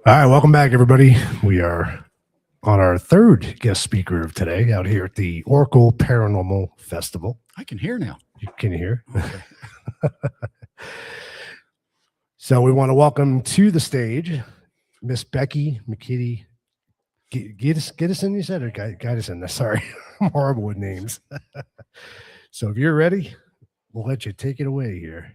All right, welcome back, everybody. We are on our third guest speaker of today out here at the Oracle Paranormal Festival. I can hear now. You can hear. Okay. So we want to welcome to the stage Miss Becky McKiddy-Gydesen, you said, or Gydesen? Sorry, I'm horrible with names. So if you're ready, we'll let you take it away here.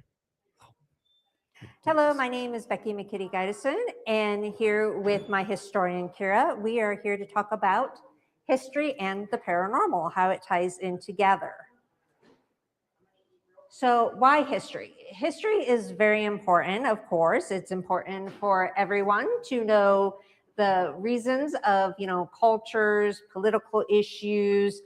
Hello, my name is Becky McKiddy-Gydesen, and here with my historian, Kira, we are here to talk about history and the paranormal, how it ties in together. So why history? History is very important, of course. It's important for everyone to know the reasons of, cultures, political issues,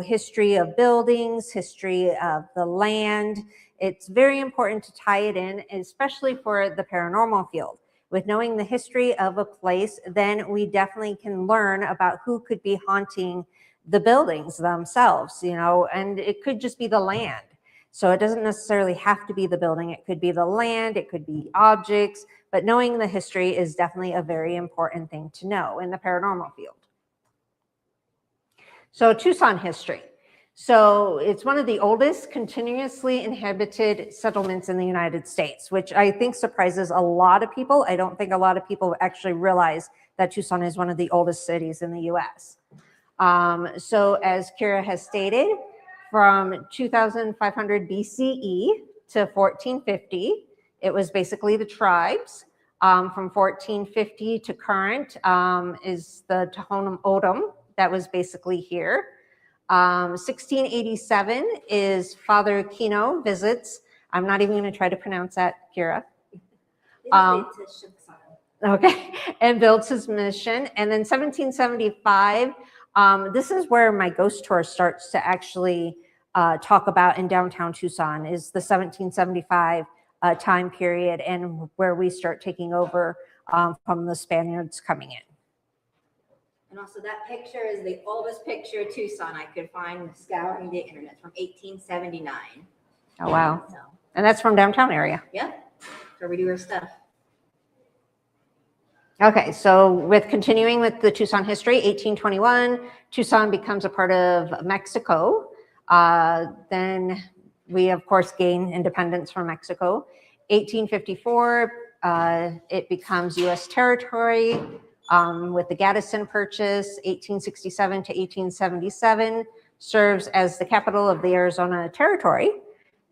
history of buildings, history of the land. It's very important to tie it in, especially for the paranormal field. With knowing the history of a place, then we definitely can learn about who could be haunting the buildings themselves, and it could just be the land. So it doesn't necessarily have to be the building. It could be the land, it could be objects, but knowing the history is definitely a very important thing to know in the paranormal field. So Tucson history. So it's one of the oldest continuously inhabited settlements in the United States, which I think surprises a lot of people. I don't think a lot of people actually realize that Tucson is one of the oldest cities in the US. So as Kira has stated, from 2500 BCE to 1450, it was basically the tribes. From 1450 to current is the Tohono O'odham that was basically here. 1687 is Father Kino visits. I'm not even going to try to pronounce that, Kira. Okay, and builds his mission. And then 1775, this is where my ghost tour starts to actually talk about in downtown Tucson, is the 1775 time period, and where we start taking over from the Spaniards coming in. And also that picture is the oldest picture of Tucson I could find scouring the internet, from 1879. Oh, wow. So, and that's from downtown area. Yep. Where we do our stuff. Okay, so with continuing with the Tucson history, 1821, Tucson becomes a part of Mexico. Then we, of course, gain independence from Mexico. 1854, it becomes U.S. territory. With the Gydesen Purchase, 1867 to 1877, serves as the capital of the Arizona Territory.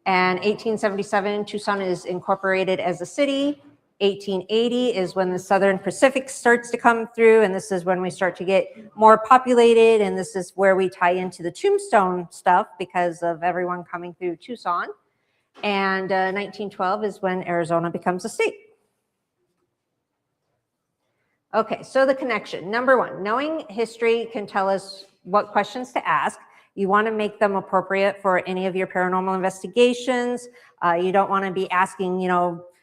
And 1877, Tucson is incorporated as a city. 1880 is when the Southern Pacific starts to come through, and this is when we start to get more populated, and this is where we tie into the tombstone stuff because of everyone coming through Tucson. And 1912 is when Arizona becomes a state. Okay, so the connection. Number one, knowing history can tell us what questions to ask. You want to make them appropriate for any of your paranormal investigations. You don't want to be asking,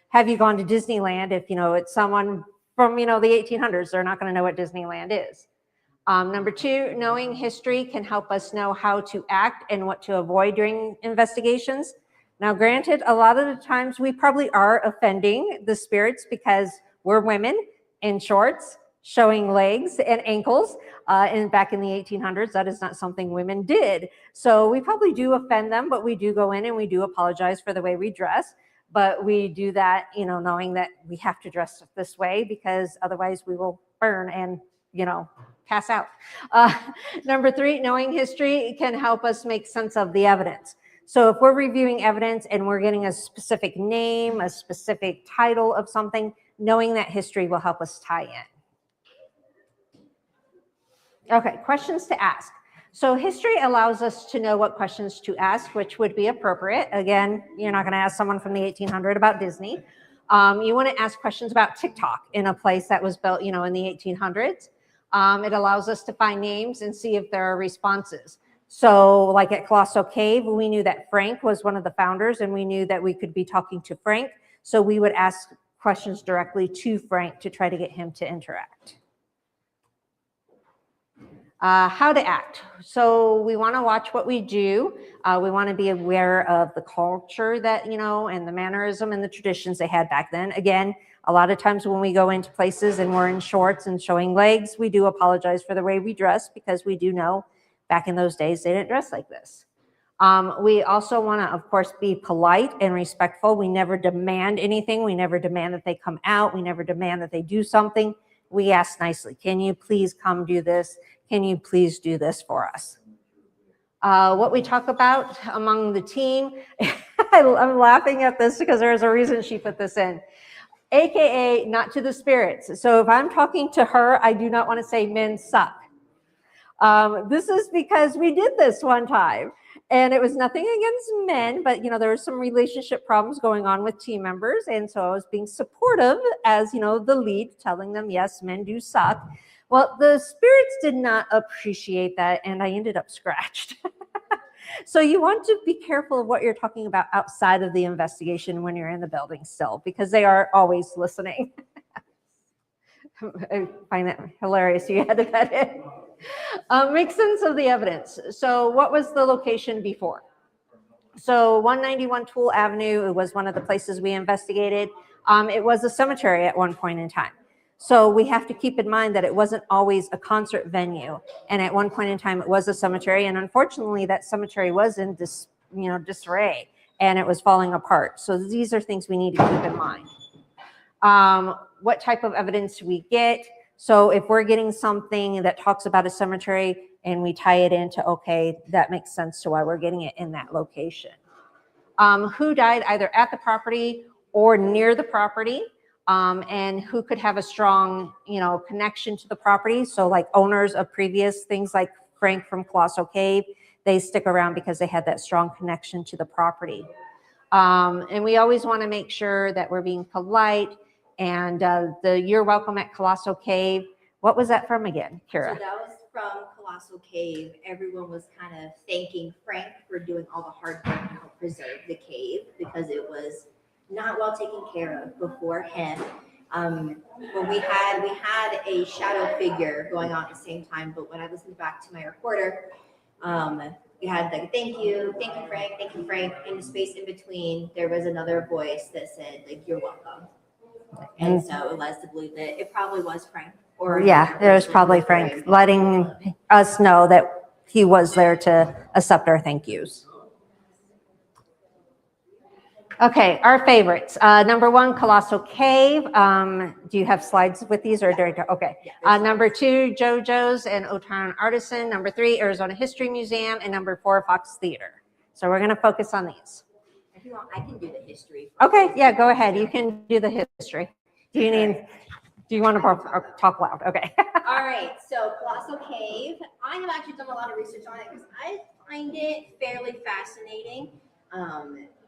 have you gone to Disneyland? If, it's someone from, the 1800s, they're not going to know what Disneyland is. Number two, knowing history can help us know how to act and what to avoid during investigations. Now, granted, a lot of the times we probably are offending the spirits because we're women in shorts, showing legs and ankles. And back in the 1800s, that is not something women did. So we probably do offend them, but we do go in and we do apologize for the way we dress. But we do that, knowing that we have to dress this way because otherwise we will burn and, pass out. Number three, knowing history can help us make sense of the evidence. So if we're reviewing evidence and we're getting a specific name, a specific title of something, knowing that history will help us tie in. Okay, questions to ask. So history allows us to know what questions to ask, which would be appropriate. Again, you're not going to ask someone from the 1800s about Disney. You want to ask questions about TikTok in a place that was built, in the 1800s. It allows us to find names and see if there are responses. So like at Colossal Cave, we knew that Frank was one of the founders, and we knew that we could be talking to Frank. So we would ask questions directly to Frank to try to get him to interact. How to act. So we want to watch what we do. We want to be aware of the culture that, and the mannerism and the traditions they had back then. Again, a lot of times when we go into places and we're in shorts and showing legs, we do apologize for the way we dress, because we do know back in those days they didn't dress like this. We also want to, of course, be polite and respectful. We never demand anything. We never demand that they come out. We never demand that they do something. We ask nicely, can you please come do this? Can you please do this for us? What we talk about among the team, I'm laughing at this because there's a reason she put this in, AKA not to the spirits. So if I'm talking to her, I do not want to say men suck. This is because we did this one time, and it was nothing against men, but there were some relationship problems going on with team members, and so I was being supportive as the lead, telling them, yes, men do suck. Well, the spirits did not appreciate that, and I ended up scratched. So you want to be careful of what you're talking about outside of the investigation when you're in the building still, because they are always listening. I find that hilarious. You had to cut it. Make sense of the evidence. So what was the location before? So 191 Toole Avenue, it was one of the places we investigated. It was a cemetery at one point in time. So we have to keep in mind that it wasn't always a concert venue. And at one point in time, it was a cemetery. And unfortunately, that cemetery was in disarray, and it was falling apart. So these are things we need to keep in mind. What type of evidence we get? So if we're getting something that talks about a cemetery and we tie it into, okay, that makes sense to why we're getting it in that location. Who died either at the property or near the property, and who could have a strong, connection to the property. So like owners of previous things like Frank from Colossal Cave, they stick around because they had that strong connection to the property. And we always want to make sure that we're being polite. And the You're Welcome at Colossal Cave, what was that from again, Kira? So that was from Colossal Cave. Everyone was kind of thanking Frank for doing all the hard work to help preserve the cave, because it was not well taken care of before him. But we had a shadow figure going on at the same time. But when I listened back to my recorder, we had like, thank you, Frank, thank you, Frank. In the space in between, there was another voice that said, like, you're welcome. And so it was to believe that it probably was Frank. Or yeah, it was probably Frank letting us know that he was there to accept our thank yous. Okay, our favorites. Number 1, Colossal Cave. Do you have slides with these, or okay? Number 2, JoJo's and Otan Artisan. Number 3, Arizona History Museum, and number 4, Fox Theater. So we're going to focus on these. If you want, I can do the history. Okay, yeah, go ahead. You can do the history. Do you want to talk loud? Okay. All right, so Colossal Cave. I have actually done a lot of research on it because I find it fairly fascinating.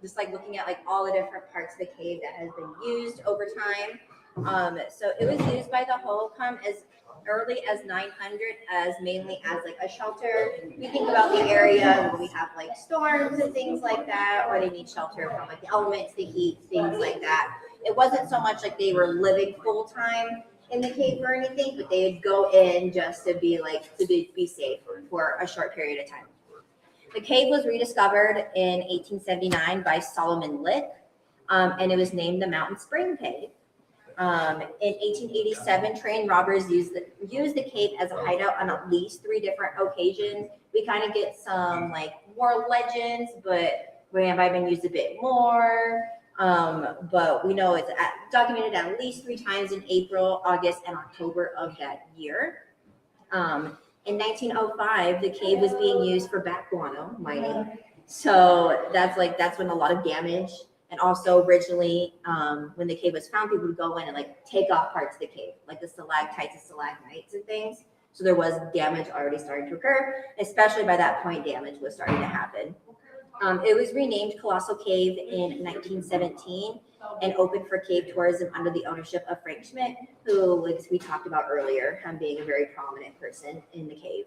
Just like looking at like all the different parts of the cave that has been used over time. So it was used by the Holcomb as early as 900 as mainly as like a shelter. We think about the area where we have like storms and things like that, or they need shelter from like the elements, the heat, things like that. It wasn't so much like they were living full time in the cave or anything, but they'd go in just to be safe for a short period of time. The cave was rediscovered in 1879 by Solomon Lick, and it was named the Mountain Spring Cave. In 1887, trained robbers used the cave as a hideout on at least 3 different occasions. We kind of get some like more legends, but we have been used a bit more. But we know it's documented at least 3 times in April, August, and October of that year. In 1905, the cave was being used for bat guano mining. So that's when a lot of damage. And also originally, when the cave was found, people would go in and like take off parts of the cave, like the stalactites and stalagmites and things. So there was damage already starting to occur, especially by that point, damage was starting to happen. It was renamed Colossal Cave in 1917 and opened for cave tourism under the ownership of Frank Schmidt, who, like we talked about earlier, him being a very prominent person in the cave.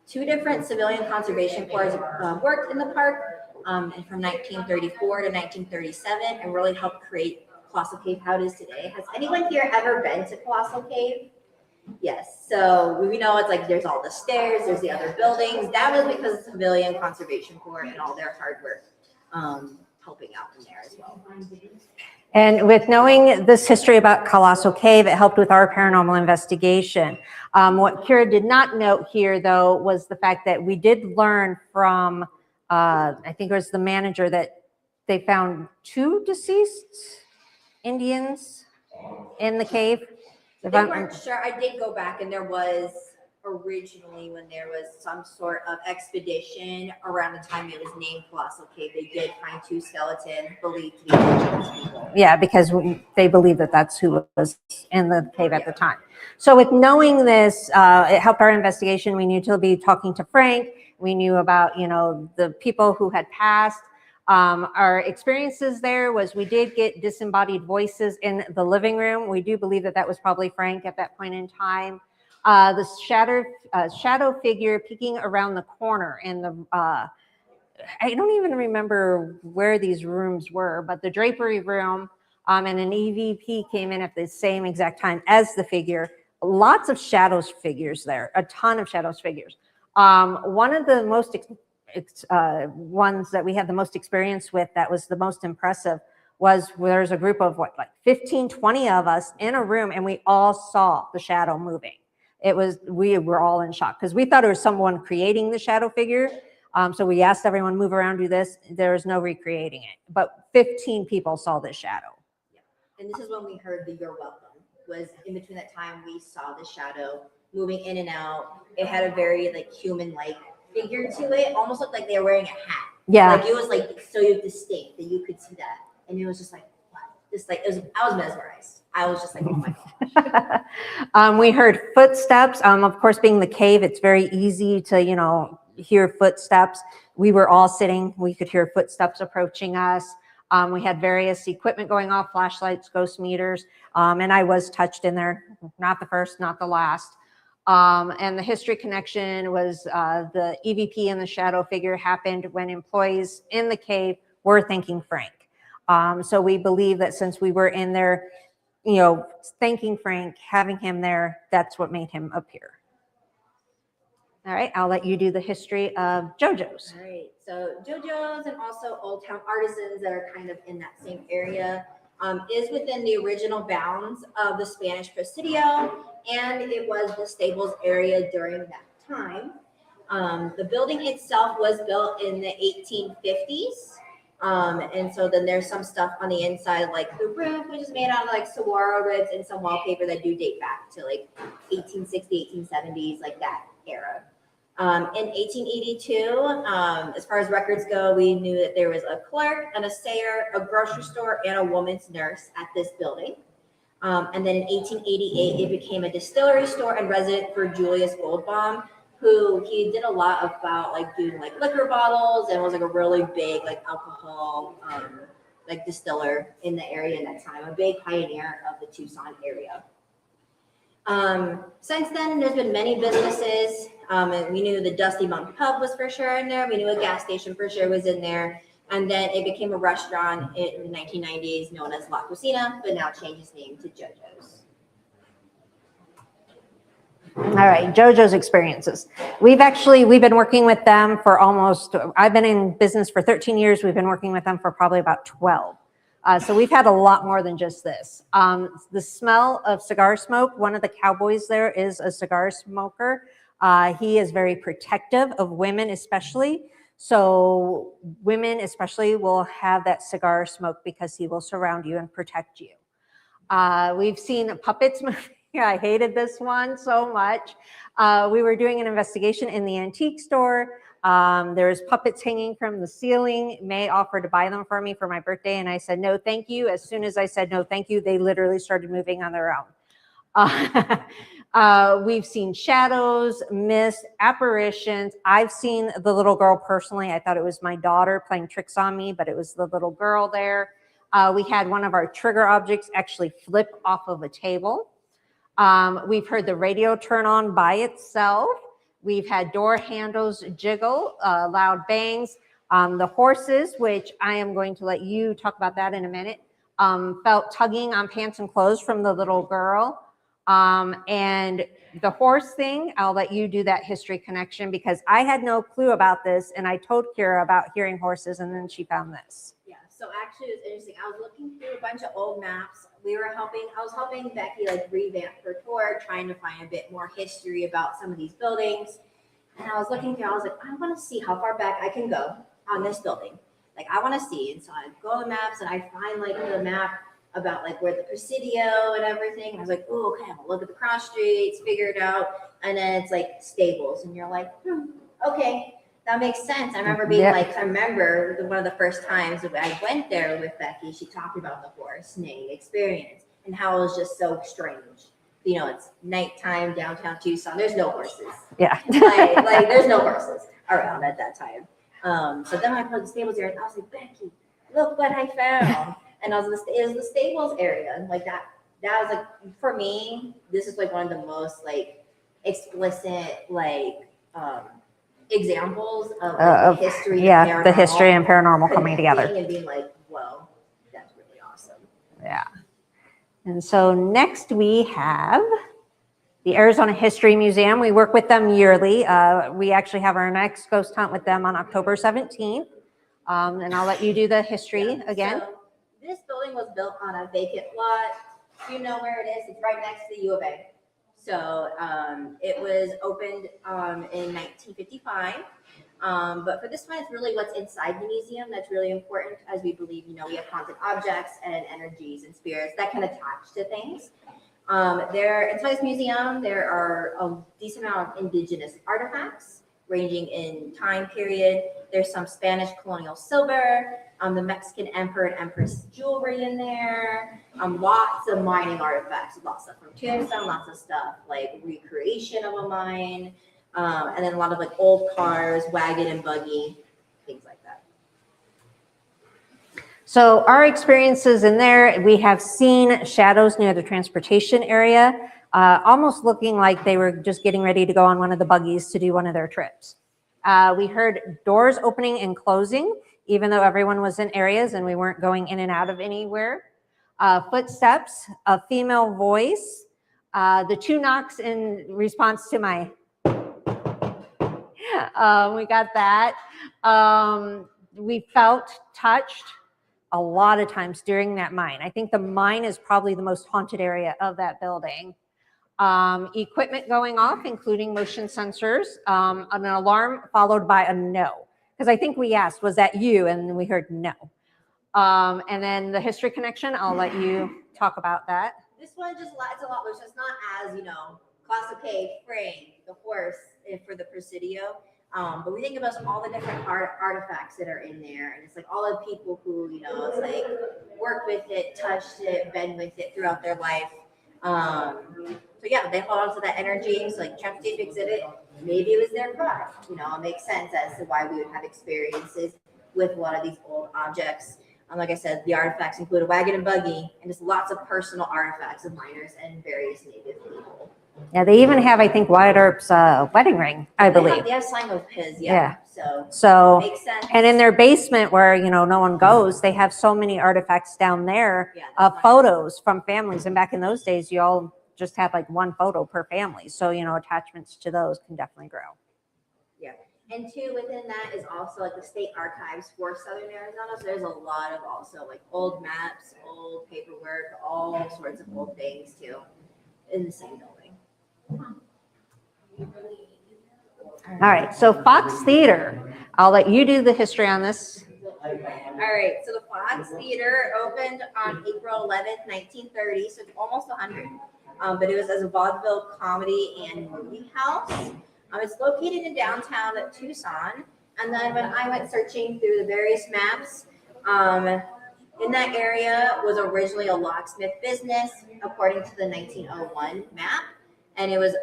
Two different civilian conservation corps worked in the park and from 1934 to 1937 and really helped create Colossal Cave how it is today. Has anyone here ever been to Colossal Cave? Yes. So we know it's like there's all the stairs, there's the other buildings. That was because of the Civilian Conservation Corps and all their hard work helping out in there as well. And with knowing this history about Colossal Cave, it helped with our paranormal investigation. What Kira did not note here, though, was the fact that we did learn from, I think it was the manager, that they found 2 deceased Indians in the cave. They weren't sure. I did go back, and there was originally, when there was some sort of expedition around the time it was named Colossal Cave, they did find 2 skeletons believed to be indigenous people. Yeah, because they believe that that's who was in the cave at the time. So with knowing this, it helped our investigation. We knew to be talking to Frank. We knew about, you know, the people who had passed. Our experiences there was we did get disembodied voices in the living room. We do believe that that was probably Frank at that point in time. The shadow figure peeking around the corner in the, I don't even remember where these rooms were, but the drapery room and an EVP came in at the same exact time as the figure. Lots of shadows figures there, a ton of shadows figures. One of the most ones that we had the most experience with that was the most impressive was there's a group of like 15, 20 of us in a room and we all saw the shadow moving. We were all in shock because we thought it was someone creating the shadow figure. So we asked everyone, move around, do this. There was no recreating it, but 15 people saw this shadow. Yeah. And this is when we heard the "You're welcome," was in between that time we saw the shadow moving in and out. It had a very like human-like figure to it, almost looked like they were wearing a hat. Yeah. Like it was like so distinct that you could see that. And it was just like, what? Just like, I was mesmerized. I was just like, oh my gosh. We heard footsteps. Of course, being the cave, it's very easy to, you know, hear footsteps. We were all sitting. We could hear footsteps approaching us. We had various equipment going off, flashlights, ghost meters. And I was touched in there. Not the first, not the last. And the history connection was the EVP and the shadow figure happened when employees in the cave were thanking Frank. So we believe that since we were in there, you know, thanking Frank, having him there, that's what made him appear. All right, I'll let you do the history of JoJo's. All right, so JoJo's and also Old Town Artisans that are kind of in that same area is within the original bounds of the Spanish Presidio, and it was the stables area during that time. The building itself was built in the 1850s. And so then there's some stuff on the inside, like the roof, which is made out of like saguaro ribs and some wallpaper that do date back to like 1860s, 1870s, like that era. In 1882, as far as records go, we knew that there was a clerk, an assayer, a grocery store, and a woman's nurse at this building. And then in 1888, it became a distillery store and resident for Julius Goldbaum, who he did a lot about like doing like liquor bottles and was like a really big like alcohol like distiller in the area in that time, a big pioneer of the Tucson area. Since then, there's been many businesses. And we knew the Dusty Monk Pub was for sure in there. We knew a gas station for sure was in there. And then it became a restaurant in the 1990s known as La Cocina, but now changed its name to JoJo's. All right, JoJo's experiences. We've been working with them for I've been in business for 13 years. We've been working with them for probably about 12. So we've had a lot more than just this. The smell of cigar smoke, one of the cowboys there is a cigar smoker. He is very protective of women especially. So women especially will have that cigar smoke because he will surround you and protect you. We've seen puppets moving. I hated this one so much. We were doing an investigation in the antique store. There's puppets hanging from the ceiling. May offered to buy them for me for my birthday, and I said, no, thank you. As soon as I said, no, thank you, they literally started moving on their We've seen shadows, mist, apparitions. I've seen the little girl personally. I thought it was my daughter playing tricks on me, but it was the little girl there. We had one of our trigger objects actually flip off of a table. We've heard the radio turn on by itself. We've had door handles jiggle, loud bangs. The horses, which I am going to let you talk about that in a minute, felt tugging on pants and clothes from the little girl. And the horse thing, I'll let you do that history connection because I had no clue about this. And I told Kira about hearing horses and then she found this. Yeah, so actually it was interesting. I was looking through a bunch of old maps. I was helping Becky like revamp her tour, trying to find a bit more history about some of these buildings. And I was looking through, I was like, I want to see how far back I can go on this building. Like I want to see. And so I go on the maps and I find like the map about like where the Presidio and everything. And I was like, oh, okay, I'm gonna look at the cross streets, figure it out. And then it's like stables. And you're like, okay, that makes sense. I remember being I remember one of the first times I went there with Becky, she talked about the horse neighing experience and how it was just so strange. You know, it's nighttime, downtown Tucson. There's no horses. Yeah. like there's no horses around at that time. So then I put the stables there and I was like, Becky, look what I found. And it was the stables area. Like that was like, for me, this is like one of the most like explicit, like, examples of history. Yeah, the history and paranormal coming together. And being like, whoa, that's really awesome. Yeah. And so next we have the Arizona History Museum. We work with them yearly. We actually have our next ghost hunt with them on October 17th. And I'll let you do the history again. So this building was built on a vacant lot. You know where it is. It's right next to the U of A. So it was opened in 1955. But for this one, it's really what's inside the museum that's really important, as we believe, you know, we have haunted objects and energies and spirits that can attach to things. Inside this museum, there are a decent amount of indigenous artifacts ranging in time period. There's some Spanish colonial silver, the Mexican emperor and empress jewelry in there, lots of mining artifacts, lots of stuff from Tucson, lots of stuff like recreation of a mine, and then a lot of like old cars, wagon and buggy, things like that. So our experiences in there, we have seen shadows near the transportation area, almost looking like they were just getting ready to go on one of the buggies to do one of their trips. We heard doors opening and closing, even though everyone was in areas and we weren't going in and out of anywhere. Footsteps, a female voice, the two knocks in response to my, we got that. We felt touched a lot of times during that mine. I think the mine is probably the most haunted area of that building. Equipment going off, including motion sensors, an alarm followed by a no. Because I think we asked, was that you? And we heard no. And then the history connection, I'll let you talk about that. This one it's a lot loose. It's not as, you know, Classic Cave, Frame, the horse for the Presidio. But we think about all the different artifacts that are in there. And it's like all the people who, you know, it's like worked with it, touched it, been with it throughout their life. So yeah, they hold on to that energy. So like transportation exhibit, maybe it was their car. You know, it makes sense as to why we would have experiences with a lot of these old objects. Like I said, the artifacts include a wagon and buggy, and just lots of personal artifacts of miners and various native people. Yeah, they even have, I think, Wyatt Earp's wedding ring, I believe. They have sign of his, yeah. So makes sense. And in their basement where, you know, no one goes, they have so many artifacts down there of photos from families. And back in those days, you all just had like one photo per family. So, you know, attachments to those can definitely grow. Yeah. And two, within that is also like the state archives for Southern Arizona. So there's a lot of also like old maps, old paperwork, all sorts of old things too in the same building. All right, so Fox Theater. I'll let you do the history on this. All right, so the Fox Theater opened on April 11th, 1930, so it's almost 100. But it was as a vaudeville comedy and movie house. It's located in downtown Tucson. And then when I went searching through the various maps, In that area was originally a locksmith business, according to the 1901 map, and it was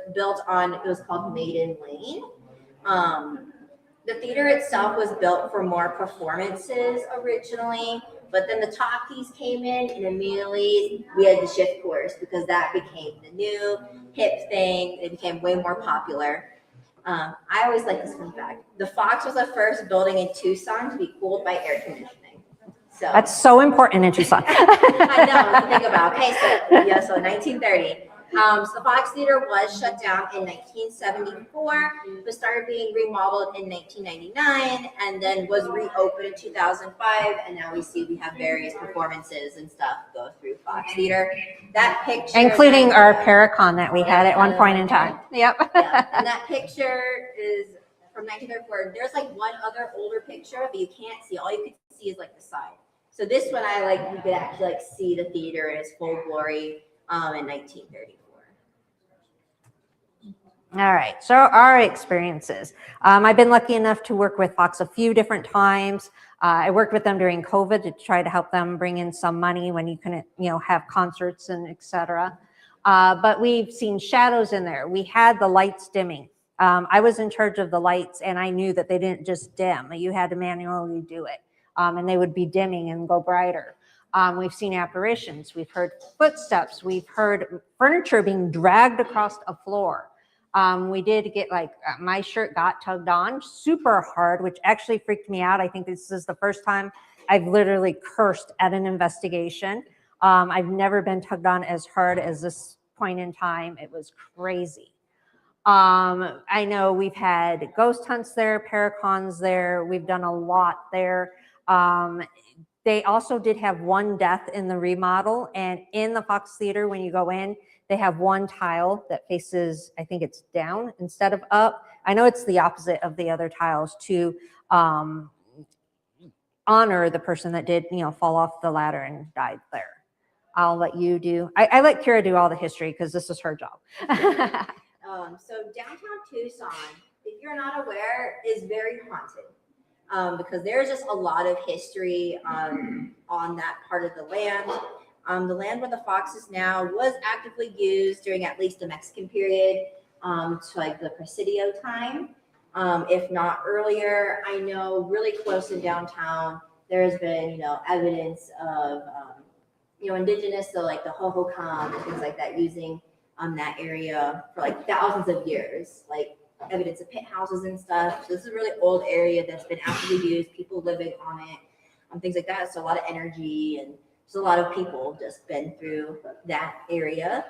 called Maiden Lane. The theater itself was built for more performances originally, but then the talkies came in, and immediately we had to shift course because that became the new hip thing. It became way more popular. I always like this fun fact. The Fox was the first building in Tucson to be cooled by air conditioning. So That's so important in Tucson. I know to think about. Okay, so 1930. So the Fox Theater was shut down in 1974, but started being remodeled in 1999, and then was reopened in 2005. And now we have various performances and stuff go through Fox Theater. That picture, Including our Paracon that we had at one point in time. Yep. Yeah, and that picture is from 1934. There's like one other older picture, but you can't see. All you can see is like the side. So this one, you could actually see the theater in its full glory in 1934. All right, so our experiences. I've been lucky enough to work with Fox a few different times. I worked with them during COVID to try to help them bring in some money when you couldn't, have concerts and et cetera. But we've seen shadows in there. We had the lights dimming. I was in charge of the lights, and I knew that they didn't just dim. You had to manually do it, and they would be dimming and go brighter. We've seen apparitions. We've heard footsteps. We've heard furniture being dragged across a floor. We did get my shirt got tugged on super hard, which actually freaked me out. I think this is the first time I've literally cursed at an investigation. I've never been tugged on as hard as this point in time. It was crazy. I know we've had ghost hunts there, paracons there. We've done a lot there. They also did have one death in the remodel, and in the Fox Theater, when you go in, they have one tile that faces, I think it's down instead of up. I know it's the opposite of the other tiles to honor the person that did, fall off the ladder and died there. I'll let you do. I let Kira do all the history because this is her job. So downtown Tucson, if you're not aware, is very haunted because there's just a lot of history on that part of the land. The land where the Fox is now was actively used during at least the Mexican period to the Presidio time, if not earlier. I know really close in downtown, there's been, evidence of, indigenous, so the Hohokam and things like that, using that area for thousands of years, evidence of pit houses and stuff. So this is a really old area that's been actively used, people living on it, things like that. So a lot of energy, and there's a lot of people just been through that area.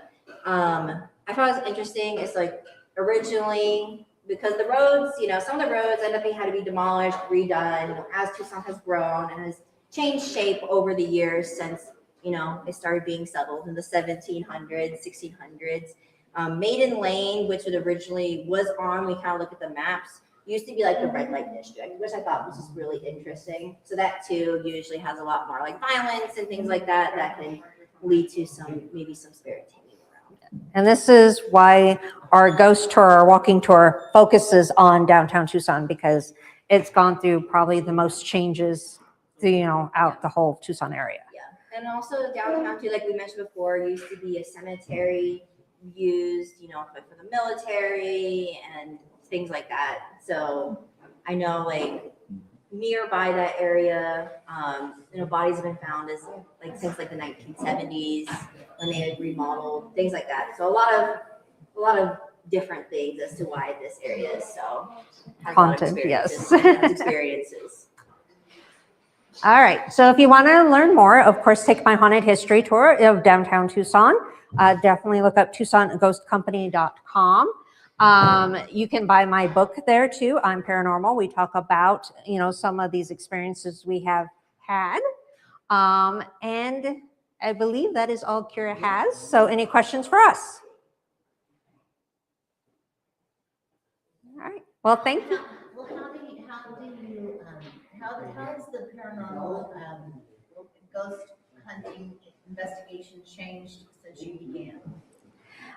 I thought it was interesting. It's originally, because the roads, some of the roads end up being had to be demolished, redone, as Tucson has grown and has changed shape over the years since, it started being settled in the 1700s, 1600s. Maiden Lane, which it originally was on, we kind of look at the maps, used to be the red light district, which I thought was just really interesting. So that too usually has a lot more violence and things like that can lead to maybe some spirit hanging around. And this is why our ghost tour, our walking tour, focuses on downtown Tucson, because it's gone through probably the most changes, out the whole Tucson area. Yeah, and also downtown too, like we mentioned before, used to be a cemetery used, for the military and things like that. So I know nearby that area, bodies have been found as since the 1970s when they had remodeled, things like that. So a lot of different things as to why this area is so haunted. Yes. Experiences. All right. So if you want to learn more, of course, take my haunted history tour of downtown Tucson. Definitely look up TucsonGhostCompany.com. You can buy my book there too. I'm Paranormal. We talk about, some of these experiences we have had. And I believe that is all Kira has. So any questions for us? All right. Well, thank you. Well, how has the paranormal ghost hunting investigation changed since you began?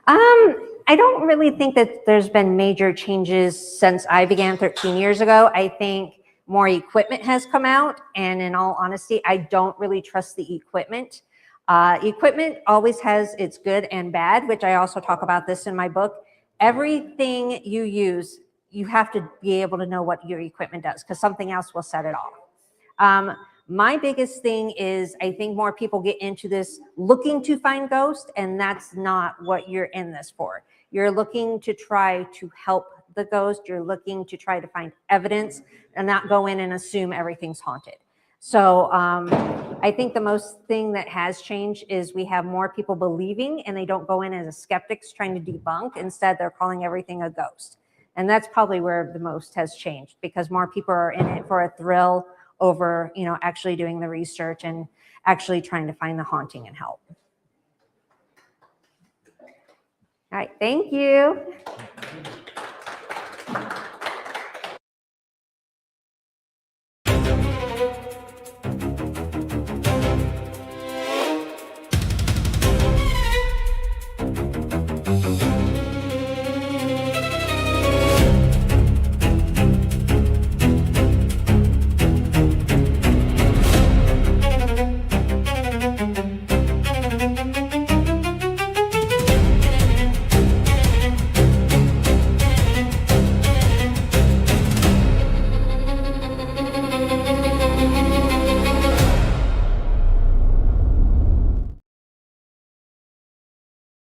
I don't really think that there's been major changes since I began 13 years ago. I think more equipment has come out. And in all honesty, I don't really trust the equipment. Equipment always has its good and bad, which I also talk about this in my book. Everything you use, you have to be able to know what your equipment does, because something else will set it off. My biggest thing is I think more people get into this looking to find ghosts, and that's not what you're in this for. You're looking to try to help the ghost. You're looking to try to find evidence and not go in and assume everything's haunted. So I think the most thing that has changed is we have more people believing, and they don't go in as skeptics trying to debunk. Instead, they're calling everything a ghost. And that's probably where the most has changed, because more people are in it for a thrill over, actually doing the research and actually trying to find the haunting and help. All right, thank you.